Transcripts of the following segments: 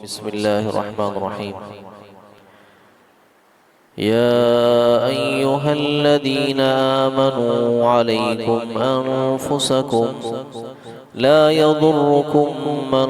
बिस्मिल्लाहिर्रहमानिर्रहीम। या अय्युहल्लज़ीना आमनू अलैकुम अनफुसकुम ला यदुर्रुकुम मन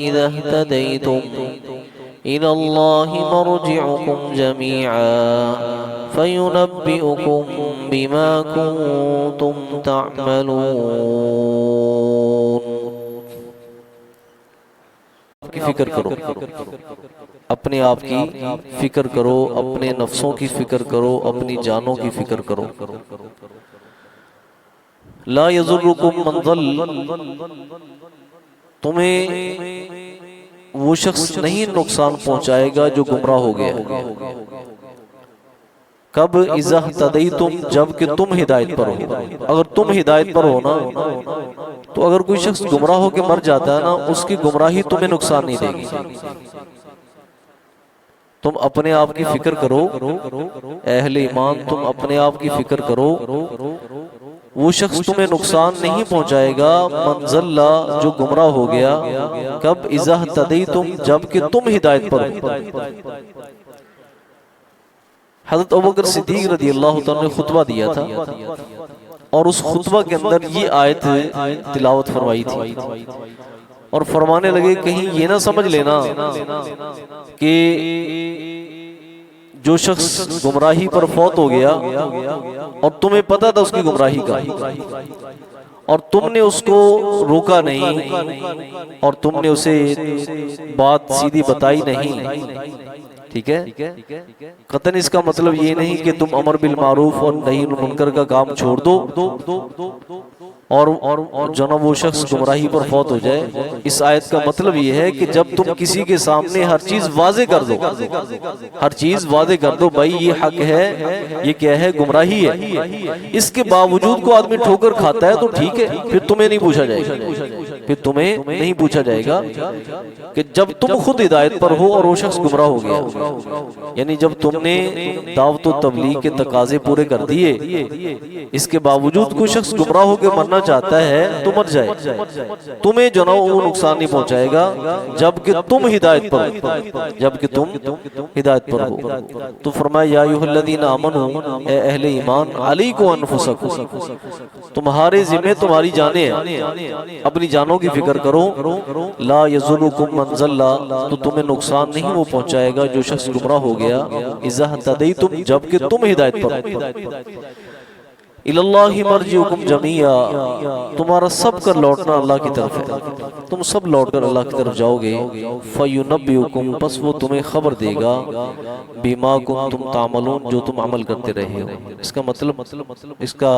इज़ा इह्तदैतुम इलल्लाहि मर्जिउकुम जमीअन फयुनब्बिउकुम बिमा कुंतुम तअमलून। की फिक्र करो, अपने आप की फिक्र करो, अपने नफ्सों की फिक्र करो, अपनी जानों की फिक्र करो। ला यज़ुर्रुकुम मन ज़ल, तुम्हें वो शख्स नहीं नुकसान पहुंचाएगा जो गुमराह हो गया। कब? इज़ा इह्तदैतुम, जब कि तुम हिदायत पर हो। अगर तुम हिदायत पर हो ना, तो अगर कोई शख्स गुमराह होकर मर जाता है ना, उसकी गुमराही तुम्हें नुकसान नहीं देगी। तुम अपने आप की फिक्र करो, अहले ईमान, तुम अपने आप की फिक्र करो। वो शख्स तुम्हें नुकसान नहीं पहुंचाएगा, मंज़ल्ला, जो गुमराह हो गया। कब? इज़ा इह्तदैतुम, जब कि तुम हिदायत पर हो। हज़रत अबू बकर सिद्दीक़ रज़ियल्लाहु तआला ने खुतबा दिया था और उस खुतबा के अंदर ये आयत तिलावत फरमाई थी और फरमाने लगे, कहीं ये ना समझ लेना कि जो शख्स गुमराही पर फौत हो गया और तुम्हें पता था उसकी गुमराही का और तुमने उसको रोका नहीं और तुमने उसे बात सीधी बताई नहीं, ठीक है। कतन इसका मतलब ये नहीं कि तुम अमर बिल मारूफ और नही अनिल मुनकर का काम छोड़ दो और जो वो शख्स गुमराही पर फौत हो जाए। इस आयत का मतलब ये है कि जब तुम किसी के सामने हर चीज वाजे कर दो, हर चीज वाजे कर दो, भाई ये हक है, ये क्या है, गुमराही है, इसके बावजूद को आदमी ठोकर खाता है तो ठीक है, फिर तुम्हें नहीं पूछा जाएगा, फिर तुम्हें नहीं पूछा जाएगा कि जब तुम खुद हिदायत पर हो और वो शख्स गुमराह हो गया, यानी जब तुमने दावत व तबलीग के तकाजे पूरे कर दिए, इसके बावजूद कोई शख्स गुमराह होकर मरना चाहता है तो मर जाए, तुम्हें जो ना वो नुकसान नहीं पहुंचाएगा जबकि तुम हिदायत पर हो, जबकि तुम हिदायत पर हो। तो फरमाया या अय्युहल्लज़ीना आमनू, ए अहले ईमान, अलैकुम अनफुसकुम, तुम्हारे जिम्मे तुम्हारी जानें हैं, अपनी जानों की फिक्र करो। ला यज़ुर्रुकुम मन ज़ल्ला, तो तुम्हें नुकसान नहीं वो पहुंचाएगा जो शख्स गुमराह हो गया। इज़ा इह्तदैतुम, जबकि तुम हिदायत पर हो। इलल्लाहि मर्जिउकुम जमीआ, तुम्हारा सब कर लौटना अल्लाह की तरफ है, तुम सब लौट कर अल्लाह की तरफ जाओगे। फयुनब्बिउकुम, बस वो तुम्हें खबर देगा, बिमा कुंतुम तामलून, जो तुम अमल करते रहे हो। इसका मतलब, इसका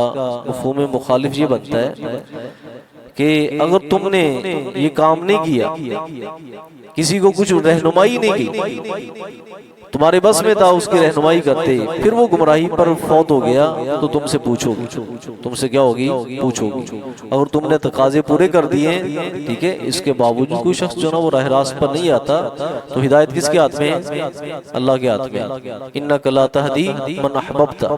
मफ़हूम मुखालिफ ये बनता है कि अगर तुमने ये काम नहीं किया, किसी को कुछ रहनुमाई नहीं की, तुम्हारे बस में था उसकी रहनुमाई करते, फिर वो गुमराही पर फौत हो गया, तो तुमसे पूछोगी, तुमसे क्या होगी, पूछोगी। अगर तुमने तकाजे पूरे कर दिए, ठीक है, इसके बावजूद कोई शख्स जो ना वो राह रास्त पर नहीं आता, तो हिदायत किसके हाथ में है? अल्लाह के हाथ में। इन्नका ला तहदी मन अहबब्ता,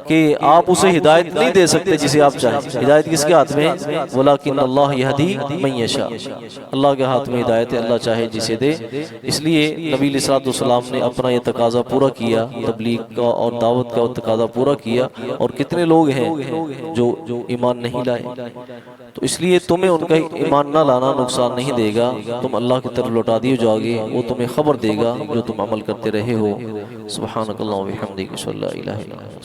कि आप उसे हिदायत नहीं दे सकते जिसे आप चाहें, हिदायत किसके हाथ में? वलाकिन अल्लाह यहदी मन यशा, अल्लाह के हाथ में हिदायत है, अल्लाह चाहे जिसे दे। इसलिए नबी अलैहि सलाम ने अपना ये तकाजा पूरा किया, तबलीग का और दावत का तकाजा पूरा किया, और कितने लोग हैं जो ईमान नहीं लाए। तो इसलिए तुम्हें उनका ईमान ना लाना नुकसान नहीं देगा, तुम अल्लाह की तरफ लौटा दिए जाओगे, वो तुम्हें खबर देगा जो तुम अमल करते रहे हो। सुब्हानकल्लाह व बिहम्दिक, अशहदु अल्ला इलाहा इल्ला अंत।